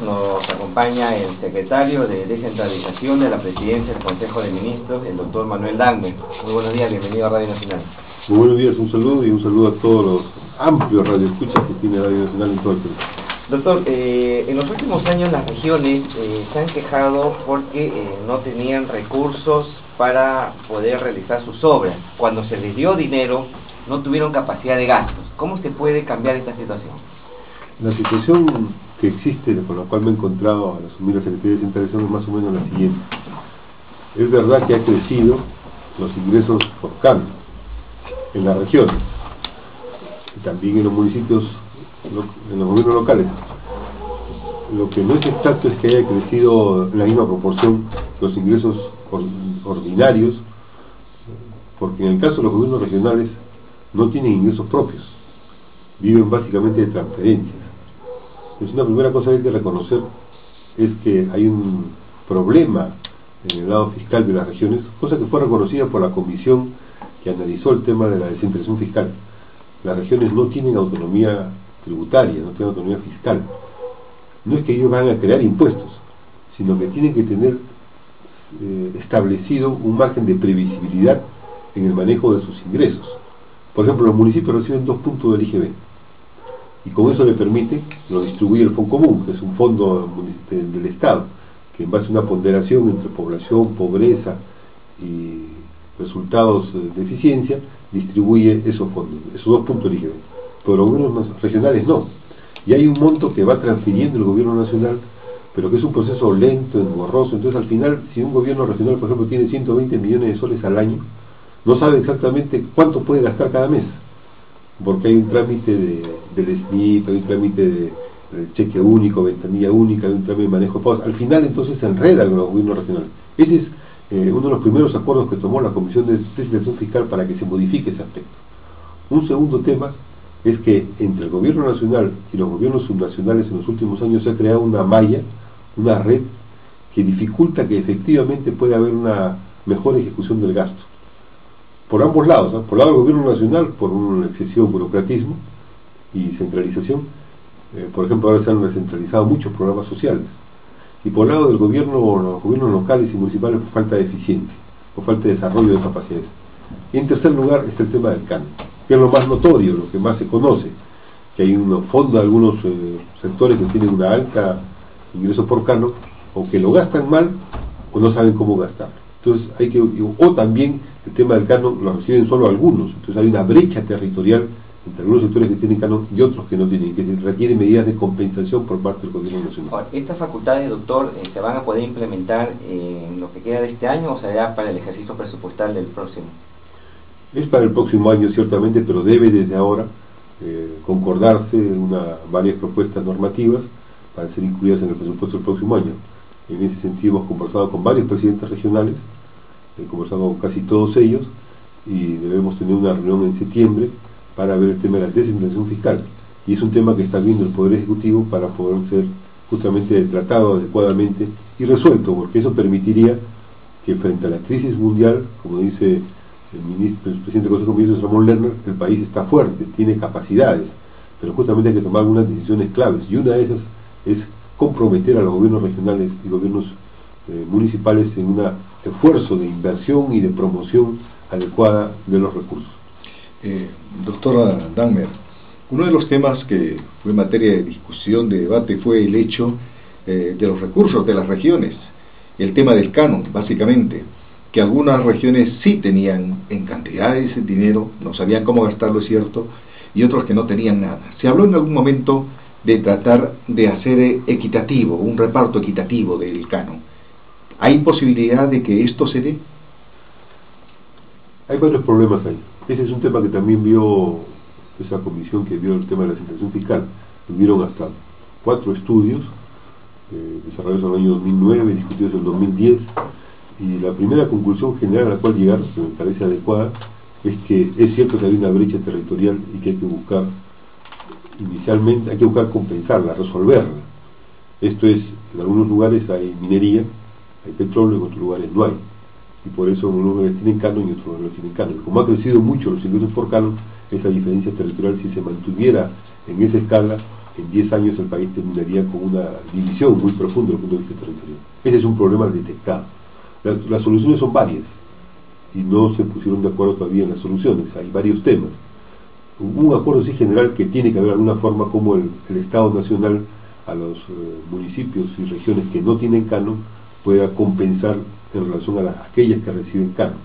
nos acompaña el secretario de Descentralización de la Presidencia del Consejo de Ministros, el doctor Manuel Dangmer. Muy buenos días, bienvenido a Radio Nacional. Muy buenos días, un saludo y un saludo a todos los amplios radioescuchas que tiene Radio Nacional en todo el país. Doctor, en los últimos años las regiones se han quejado porque no tenían recursos para poder realizar sus obras. Cuando se les dio dinero, no tuvieron capacidad de gastos. ¿Cómo se puede cambiar esta situación? La situación que existe, con la cual me he encontrado al asumir la Secretaría de Descentralización, es más o menos la siguiente. Es verdad que ha crecido los ingresos por CAN en las regiones y también en los municipios, en los gobiernos locales. Lo que no es exacto es que haya crecido en la misma proporción los ingresos ordinarios, porque en el caso de los gobiernos regionales no tienen ingresos propios, viven básicamente de transferencias. Entonces, una primera cosa que hay que reconocer es que hay un problema en el lado fiscal de las regiones, cosa que fue reconocida por la comisión que analizó el tema de la descentralización fiscal. Las regiones no tienen autonomía tributaria, no tienen autonomía fiscal. No es que ellos van a crear impuestos, sino que tienen que tener establecido un margen de previsibilidad en el manejo de sus ingresos. Por ejemplo, los municipios reciben 2 puntos del IGB y con eso le permite, lo distribuye el Fondo Común, que es un fondo del Estado, que en base a una ponderación entre población, pobreza y resultados de eficiencia, distribuye esos fondos, esos 2 puntos del IGB. Pero los gobiernos regionales no. Y hay un monto que va transfiriendo el gobierno nacional, pero que es un proceso lento, engorroso. Entonces, al final, si un gobierno regional, por ejemplo, tiene 120 millones de soles al año, no sabe exactamente cuánto puede gastar cada mes, porque hay un trámite del SNIP, hay un trámite de cheque único, ventanilla única, hay un trámite de manejo de pagos. Al final, entonces, se enredan los gobiernos regionales. Ese es uno de los primeros acuerdos que tomó la Comisión de Descentralización Fiscal para que se modifique ese aspecto. Un segundo tema es que entre el gobierno nacional y los gobiernos subnacionales en los últimos años se ha creado una malla, una red que dificulta que efectivamente pueda haber una mejor ejecución del gasto. Por ambos lados, ¿no? Por el lado del gobierno nacional, por un excesivo burocratismo y centralización. Por ejemplo, ahora se han descentralizado muchos programas sociales. Y por el lado del gobierno, los gobiernos locales y municipales, por falta de eficiencia, por falta de desarrollo de capacidades. Y en tercer lugar está el tema del CAN, que es lo más notorio, lo que más se conoce, que hay un fondo de algunos sectores que tienen una alta ingreso por cano, o que lo gastan mal o no saben cómo gastarlo. Entonces hay que, o también el tema del canon lo reciben solo algunos, entonces hay una brecha territorial entre algunos sectores que tienen canon y otros que no tienen, que requieren medidas de compensación por parte del gobierno nacional. Ahora, ¿estas facultades, doctor, se van a poder implementar en lo que queda de este año o será para el ejercicio presupuestal del próximo? Es para el próximo año ciertamente, pero debe desde ahora concordarse varias propuestas normativas para ser incluidas en el presupuesto del próximo año. En ese sentido hemos conversado con varios presidentes regionales, he conversado con casi todos ellos y debemos tener una reunión en septiembre para ver el tema de la descentralización fiscal, y es un tema que está viendo el Poder Ejecutivo para poder ser justamente tratado adecuadamente y resuelto, porque eso permitiría que frente a la crisis mundial, como dice el presidente del Consejo de Ministros, Ramón Lerner, el país está fuerte, tiene capacidades, pero justamente hay que tomar algunas decisiones claves, y una de esas es comprometer a los gobiernos regionales y gobiernos municipales en un esfuerzo de inversión y de promoción adecuada de los recursos. Doctora Dangmer, uno de los temas que fue materia de discusión, de debate, fue el hecho de los recursos de las regiones, el tema del canon, básicamente, que algunas regiones sí tenían en cantidades de dinero, no sabían cómo gastarlo, es cierto, y otros que no tenían nada. Se habló en algún momento de tratar de hacer equitativo, un reparto equitativo del canon. ¿Hay posibilidad de que esto se dé? Hay varios problemas ahí. Ese es un tema que también vio esa comisión que vio el tema de la descentralización fiscal. Tuvieron hasta 4 estudios desarrollados en el año 2009, discutidos en el 2010, y la primera conclusión general a la cual llegar, que me parece adecuada, es que es cierto que hay una brecha territorial y que hay que buscar inicialmente, hay que buscar compensarla, resolverla. Esto es, en algunos lugares hay minería, hay petróleo, en otros lugares no hay, y por eso algunos lugares tienen canon y otros no tienen canon. Como ha crecido mucho los ingresos por canon, esa diferencia territorial, si se mantuviera en esa escala, en 10 años el país terminaría con una división muy profunda desde el punto de vista territorial. Ese es un problema detectado. Las soluciones son varias y no se pusieron de acuerdo todavía en las soluciones. Hay varios temas. Un acuerdo sí general que tiene que haber alguna forma como el Estado Nacional a los municipios y regiones que no tienen canon pueda compensar en relación a aquellas que reciben canon.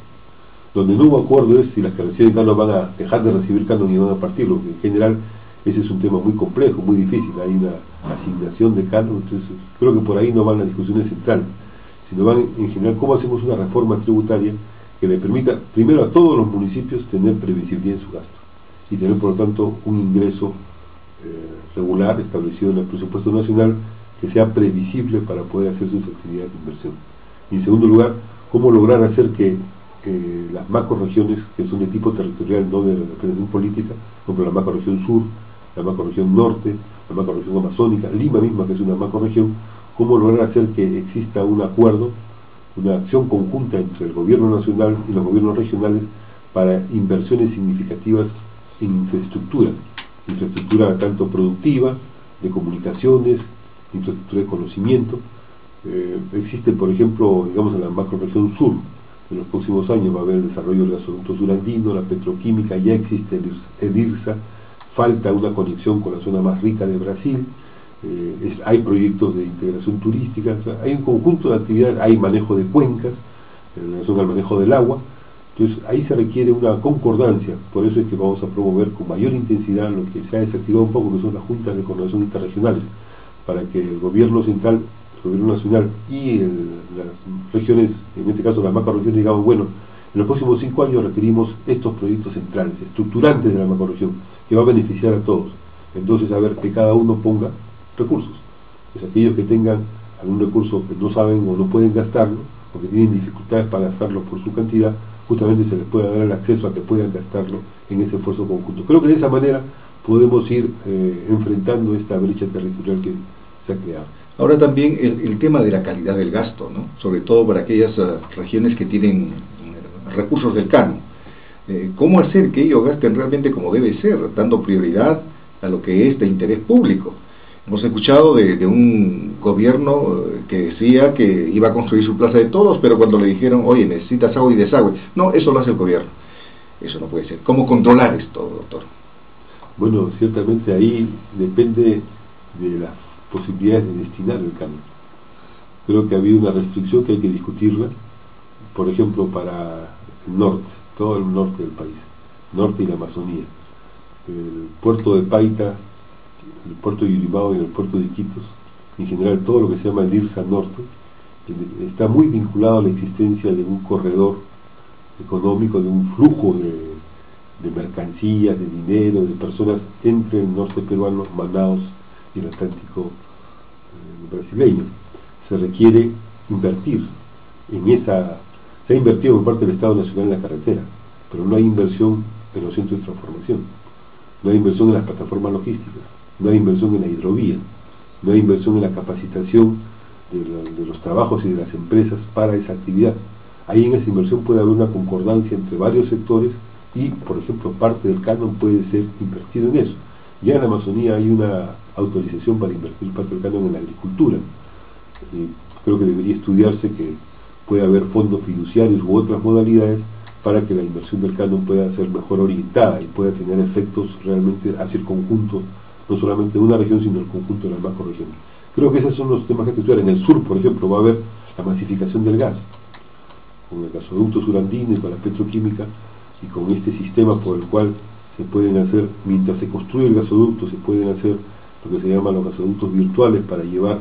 Donde no hubo acuerdo es si las que reciben canon van a dejar de recibir canon y van a partirlo. En general ese es un tema muy complejo, muy difícil. Hay una asignación de canon, entonces creo que por ahí no van las discusiones centrales, sino van en general cómo hacemos una reforma tributaria que le permita primero a todos los municipios tener previsibilidad en su gasto y tener por lo tanto un ingreso regular establecido en el presupuesto nacional que sea previsible para poder hacer sus actividades de inversión. Y en segundo lugar, cómo lograr hacer que las macroregiones, que son de tipo territorial, no de representación política, como la macroregión sur, la macroregión norte, la macroregión amazónica, Lima misma, que es una macroregión, cómo lograr hacer que exista un acuerdo, una acción conjunta entre el gobierno nacional y los gobiernos regionales para inversiones significativas en infraestructura tanto productiva, de comunicaciones, infraestructura de conocimiento. Existe, por ejemplo, digamos en la macroregión sur, en los próximos años va a haber el desarrollo del gasoducto surandino, la petroquímica, ya existe el IRSA, falta una conexión con la zona más rica de Brasil, hay proyectos de integración turística, o sea, hay un conjunto de actividades, hay manejo de cuencas en relación al manejo del agua. Entonces ahí se requiere una concordancia, por eso es que vamos a promover con mayor intensidad lo que se ha desactivado un poco, que son las juntas de coordinación interregionales, para que el gobierno central, el gobierno nacional y las regiones, en este caso las macroregiones, digamos, bueno, en los próximos 5 años requerimos estos proyectos centrales, estructurantes de la macroregión, que va a beneficiar a todos. Entonces, a ver, que cada uno ponga recursos. Pues aquellos que tengan algún recurso que no saben o no pueden gastarlo, porque tienen dificultades para gastarlo por su cantidad, justamente se les pueda dar el acceso a que puedan gastarlo en ese esfuerzo conjunto. Creo que de esa manera podemos ir enfrentando esta brecha territorial que se ha creado. Ahora también el tema de la calidad del gasto, ¿no? Sobre todo para aquellas regiones que tienen recursos del canon. ¿Cómo hacer que ellos gasten realmente como debe ser, dando prioridad a lo que es de interés público? Hemos escuchado de un gobierno que decía que iba a construir su plaza de todos, pero cuando le dijeron, oye, necesitas agua y desagüe, no, eso lo hace el gobierno. Eso no puede ser. ¿Cómo controlar esto, doctor? Bueno, ciertamente ahí depende de las posibilidades de destinar el canon. Creo que ha habido una restricción que hay que discutirla, por ejemplo, para el norte, todo el norte del país, norte y la Amazonía. El puerto de Paita, el puerto de Yurimao y el puerto de Iquitos, en general todo lo que se llama el IRSA norte, está muy vinculado a la existencia de un corredor económico, de un flujo de mercancías, de dinero, de personas entre el norte peruano, Manaos y el Atlántico brasileño. Se requiere invertir en esa. Se ha invertido por parte del Estado Nacional en la carretera, pero no hay inversión en los centros de transformación, no hay inversión en las plataformas logísticas, no hay inversión en la hidrovía, no hay inversión en la capacitación de los trabajos y de las empresas para esa actividad. Ahí en esa inversión puede haber una concordancia entre varios sectores y, por ejemplo, parte del canon puede ser invertido en eso. Ya en la Amazonía hay una autorización para invertir parte del canon en la agricultura. Creo que debería estudiarse que puede haber fondos fiduciarios u otras modalidades para que la inversión del canon pueda ser mejor orientada y pueda tener efectos realmente hacia el conjunto, no solamente de una región, sino el conjunto de las macroregiones. Creo que esos son los temas que hay que estudiar. En el sur, por ejemplo, va a haber la masificación del gas, con el gasoducto surandino y con la petroquímica, y con este sistema por el cual se pueden hacer, mientras se construye el gasoducto, se pueden hacer lo que se llaman los gasoductos virtuales para llevar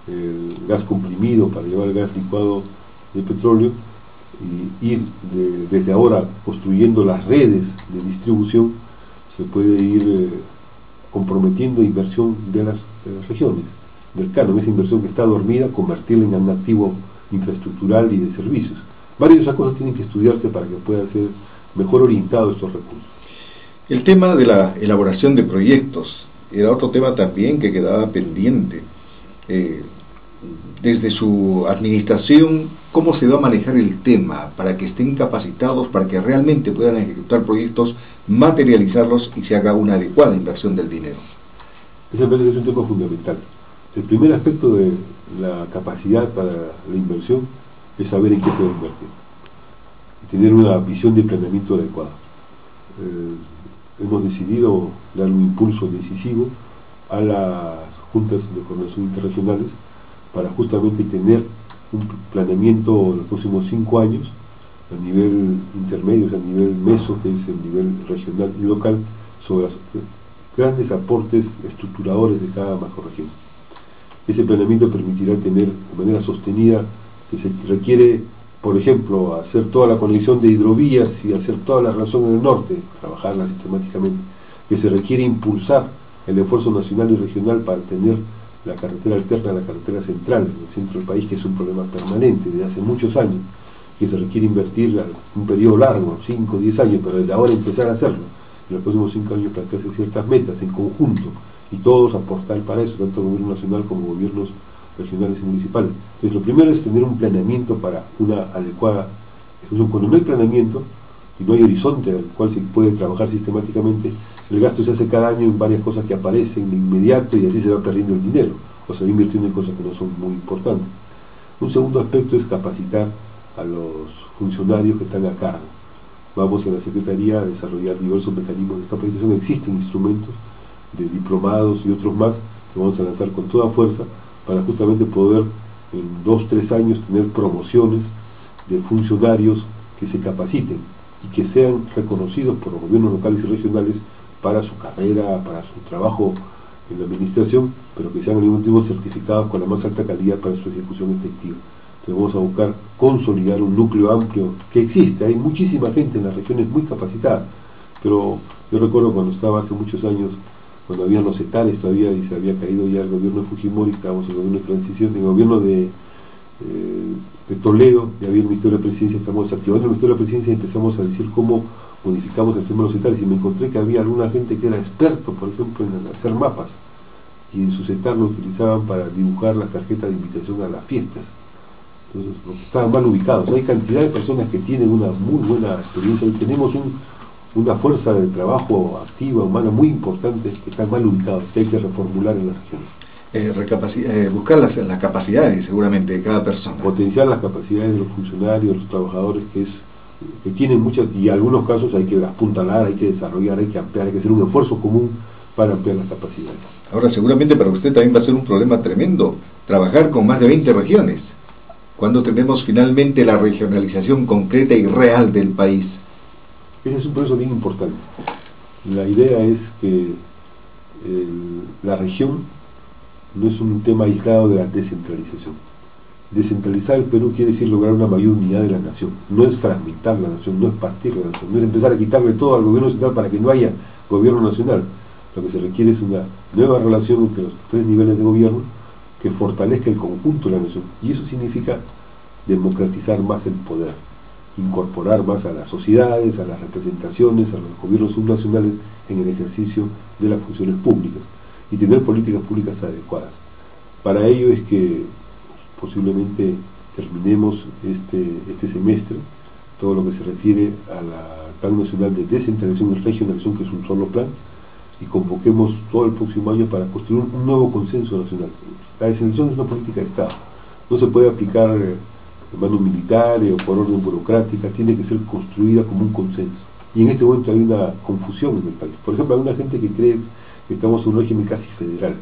el gas comprimido, para llevar el gas licuado de petróleo, y ir desde ahora construyendo las redes de distribución. Se puede ir comprometiendo inversión de las regiones del canon, esa inversión que está dormida, convertirla en un activo infraestructural y de servicios. Varias de esas cosas tienen que estudiarse para que puedan ser mejor orientados estos recursos. El tema de la elaboración de proyectos era otro tema también que quedaba pendiente. Desde su administración, ¿cómo se va a manejar el tema para que estén capacitados, para que realmente puedan ejecutar proyectos, materializarlos y se haga una adecuada inversión del dinero? Ese me parece que es un tema fundamental. El primer aspecto de la capacidad para la inversión es saber en qué puede invertir y tener una visión de planeamiento adecuada. Hemos decidido dar un impulso decisivo a las juntas de coordinación internacionales para justamente tener un planeamiento en los próximos 5 años a nivel intermedio, a nivel meso, que es el nivel regional y local, sobre los grandes aportes estructuradores de cada macrorregión. Ese planeamiento permitirá tener de manera sostenida, que se requiere, por ejemplo, hacer toda la conexión de hidrovías y hacer toda la relación en el norte, trabajarla sistemáticamente, que se requiere impulsar el esfuerzo nacional y regional para tener la carretera alterna a la carretera central en el centro del país, que es un problema permanente desde hace muchos años, que se requiere invertir un periodo largo, 5 o 10 años, pero desde ahora empezar a hacerlo, en los próximos 5 años plantearse ciertas metas en conjunto, y todos aportar para eso, tanto el gobierno nacional como gobiernos regionales y municipales. Entonces, lo primero es tener un planeamiento para una adecuada ejecución. Cuando no hay planeamiento y no hay horizonte al cual se puede trabajar sistemáticamente, el gasto se hace cada año en varias cosas que aparecen de inmediato y así se va perdiendo el dinero, o se va invirtiendo en cosas que no son muy importantes. Un segundo aspecto es capacitar a los funcionarios que están a cargo. Vamos en la Secretaría a desarrollar diversos mecanismos de capacitación. Existen instrumentos de diplomados y otros más que vamos a lanzar con toda fuerza para justamente poder en 2 o 3 años tener promociones de funcionarios que se capaciten y que sean reconocidos por los gobiernos locales y regionales para su carrera, para su trabajo en la administración, pero que sean al mismo tiempo certificados con la más alta calidad para su ejecución efectiva. Entonces vamos a buscar consolidar un núcleo amplio que existe. Hay muchísima gente en las regiones muy capacitada, pero yo recuerdo cuando estaba hace muchos años, cuando habían los etales todavía y se había caído ya el gobierno de Fujimori, estábamos en el gobierno de transición, en el gobierno de Toledo, ya había el Ministerio de la Presidencia, estamos activando el Ministerio de la Presidencia y empezamos a decir cómo modificamos el tema de los etales, y me encontré que había alguna gente que era experto, por ejemplo, en hacer mapas, y en sus etales lo utilizaban para dibujar las tarjetas de invitación a las fiestas. Entonces, estaban mal ubicados. Hay cantidad de personas que tienen una muy buena experiencia y tenemos una fuerza de trabajo activa, humana, muy importante, que están mal ubicados, que hay que reformular en las regiones. Buscar las capacidades, seguramente, de cada persona. Potenciar las capacidades de los funcionarios, de los trabajadores, que tienen muchas, y en algunos casos hay que apuntalar, hay que desarrollar, hay que ampliar, hay que hacer un esfuerzo común para ampliar las capacidades. Ahora, seguramente para usted también va a ser un problema tremendo trabajar con más de 20 regiones, cuando tenemos finalmente la regionalización concreta y real del país. Ese es un proceso bien importante. La idea es que la región no es un tema aislado de la descentralización. Descentralizar el Perú quiere decir lograr una mayor unidad de la nación. No es fragmentar la nación, no es partir la nación, no es empezar a quitarle todo al gobierno central para que no haya gobierno nacional. Lo que se requiere es una nueva relación entre los 3 niveles de gobierno que fortalezca el conjunto de la nación. Y eso significa democratizar más el poder, incorporar más a las sociedades, a las representaciones, a los gobiernos subnacionales en el ejercicio de las funciones públicas y tener políticas públicas adecuadas. Para ello es que posiblemente terminemos este semestre todo lo que se refiere al Plan Nacional de Descentralización y Regionalización, que es un solo plan, y convoquemos todo el próximo año para construir un nuevo consenso nacional. La descentralización es una política de Estado, no se puede aplicar de mano militar o por orden burocrática, tiene que ser construida como un consenso. Y en este momento hay una confusión en el país. Por ejemplo, hay una gente que cree que estamos en un régimen casi federal.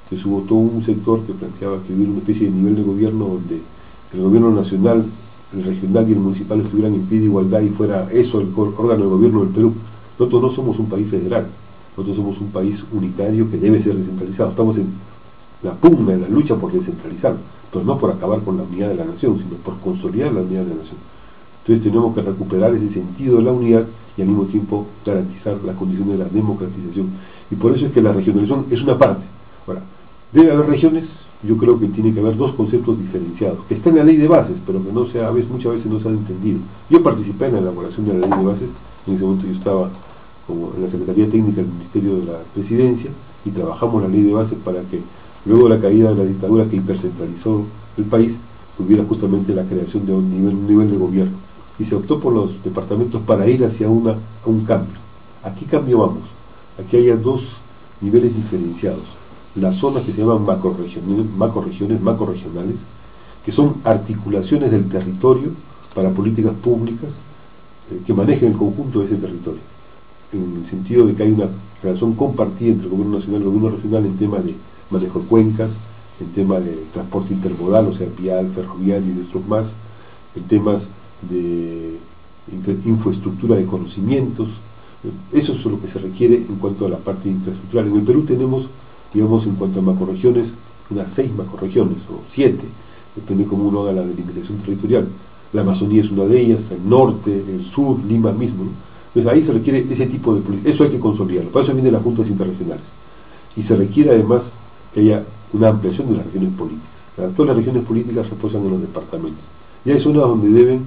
Entonces hubo todo un sector que planteaba que hubiera una especie de nivel de gobierno donde el gobierno nacional, el regional y el municipal estuvieran en pie de igualdad y fuera eso el órgano de gobierno del Perú. Nosotros no somos un país federal, nosotros somos un país unitario que debe ser descentralizado. Estamos en la pugna, en la lucha por descentralizarlo, pero no por acabar con la unidad de la nación, sino por consolidar la unidad de la nación. Entonces tenemos que recuperar ese sentido de la unidad y al mismo tiempo garantizar las condiciones de la democratización. Y por eso es que la regionalización es una parte. Ahora, debe haber regiones, yo creo que tiene que haber 2 conceptos diferenciados, que están en la ley de bases, pero que no se muchas veces no se han entendido. Yo participé en la elaboración de la ley de bases, en ese momento yo estaba como en la Secretaría Técnica del Ministerio de la Presidencia, y trabajamos la ley de bases para que luego de la caída de la dictadura que hipercentralizó el país, hubiera justamente la creación de un nivel de gobierno. Y se optó por los departamentos para ir hacia un cambio. ¿A qué cambio vamos? Aquí hay 2 niveles diferenciados. Las zonas que se llaman macrorregionales, que son articulaciones del territorio para políticas públicas que manejen el conjunto de ese territorio, en el sentido de que hay una relación compartida entre el gobierno nacional y el gobierno regional en temas de manejo de cuencas, en temas de transporte intermodal, o sea, vial, ferroviario y otros más, en temas de infraestructura de conocimientos. Eso es lo que se requiere en cuanto a la parte infraestructural. En el Perú tenemos, digamos, en cuanto a macrorregiones, unas 6 macrorregiones, o 7, depende cómo uno haga la delimitación territorial. La Amazonía es una de ellas, el norte, el sur, Lima mismo, ¿no? Entonces ahí se requiere ese tipo de política. Eso hay que consolidarlo, para eso vienen las juntas internacionales. Y se requiere además que haya una ampliación de las regiones políticas. Todas las regiones políticas reposan en los departamentos. Y hay zonas donde deben,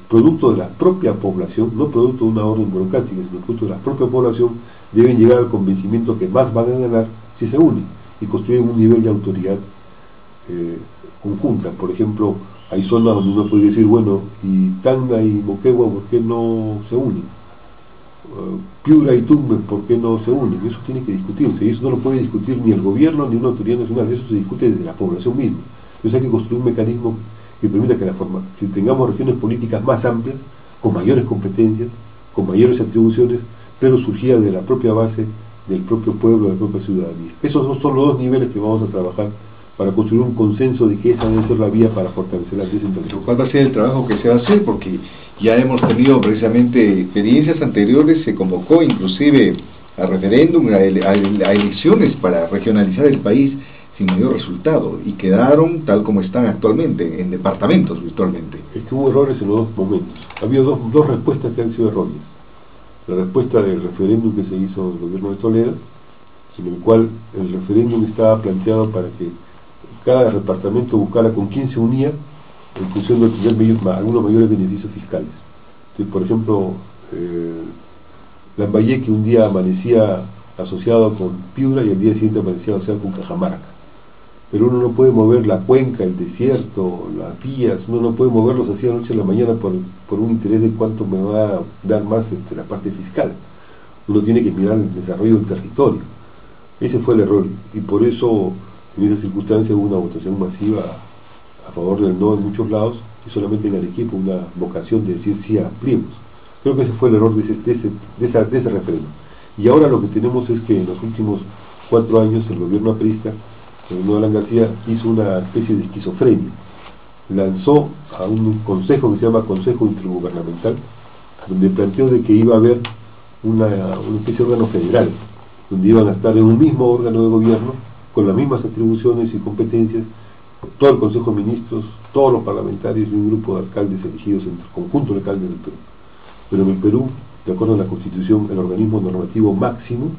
producto de la propia población, no producto de una orden burocrática, sino producto de la propia población, deben llegar al convencimiento que más van a ganar si se unen y construyen un nivel de autoridad conjunta. Por ejemplo, hay zonas donde uno puede decir, bueno, y Tacna y Moquegua, ¿por qué no se unen? Piura y Tumbes, ¿por qué no se unen? Eso tiene que discutirse, y eso no lo puede discutir ni el gobierno ni una autoridad nacional, eso se discute desde la población misma. Entonces hay que construir un mecanismo que permita que si tengamos regiones políticas más amplias, con mayores competencias, con mayores atribuciones, pero surgida de la propia base, del propio pueblo, de la propia ciudadanía. Esos son los dos niveles que vamos a trabajar para construir un consenso de que esa debe ser la vía para fortalecer la descentralización. ¿Cuál va a ser el trabajo que se va a hacer? Porque ya hemos tenido precisamente experiencias anteriores, se convocó inclusive a referéndum, a elecciones para regionalizar el país sin mayor resultado, y quedaron tal como están actualmente, en departamentos virtualmente. Es que hubo errores en los dos momentos. Había dos respuestas que han sido erróneas. La respuesta del referéndum que se hizo en el gobierno de Toledo, en el cual el referéndum estaba planteado para que cada departamento buscara con quién se unía en función de tener algunos mayores beneficios fiscales. Entonces, por ejemplo, Lambayeque un día amanecía asociado con Piura y el día siguiente amanecía asociado con Cajamarca. Pero uno no puede mover la cuenca, el desierto, las vías, uno no puede moverlos así de noche a la mañana por un interés de cuánto me va a dar más la parte fiscal. Uno tiene que mirar el desarrollo del territorio. Ese fue el error, y por eso en esa circunstancia hubo una votación masiva a favor del no en muchos lados, y solamente en Arequipa una vocación de decir sí, ampliemos. Creo que ese fue el error de ese referéndum. Y ahora lo que tenemos es que en los últimos 4 años el gobierno aprista, el gobierno de Alan García, hizo una especie de esquizofrenia. Lanzó a un consejo que se llama Consejo Intergubernamental, donde planteó de que iba a haber una especie de órgano federal, donde iban a estar en un mismo órgano de gobierno, con las mismas atribuciones y competencias, todo el Consejo de Ministros, todos los parlamentarios y un grupo de alcaldes elegidos entre el conjunto de alcaldes del Perú. Pero en el Perú, de acuerdo a la Constitución, el organismo normativo máximo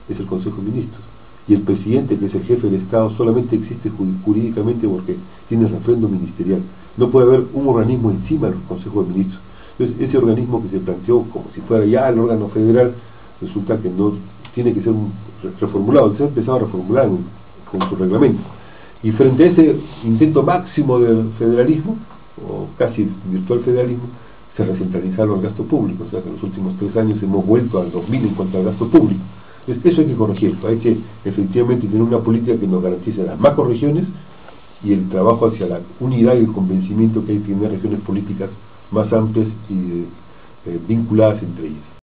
es el Consejo de Ministros, y el presidente, que es el jefe del Estado, solamente existe jurídicamente porque tiene refrendo ministerial. No puede haber un organismo encima del Consejo de Ministros. Entonces, ese organismo que se planteó como si fuera ya el órgano federal, resulta que no tiene que ser reformulado. Se ha empezado a reformular con su reglamento. Y frente a ese intento máximo del federalismo, o casi virtual federalismo, se recentralizaron los gastos públicos. O sea que en los últimos 3 años hemos vuelto al 2000 en cuanto al gasto público. Entonces, eso hay que corregirlo. Hay que efectivamente tener una política que nos garantice las macrorregiones y el trabajo hacia la unidad y el convencimiento que hay que tener regiones políticas más amplias y vinculadas entre ellas.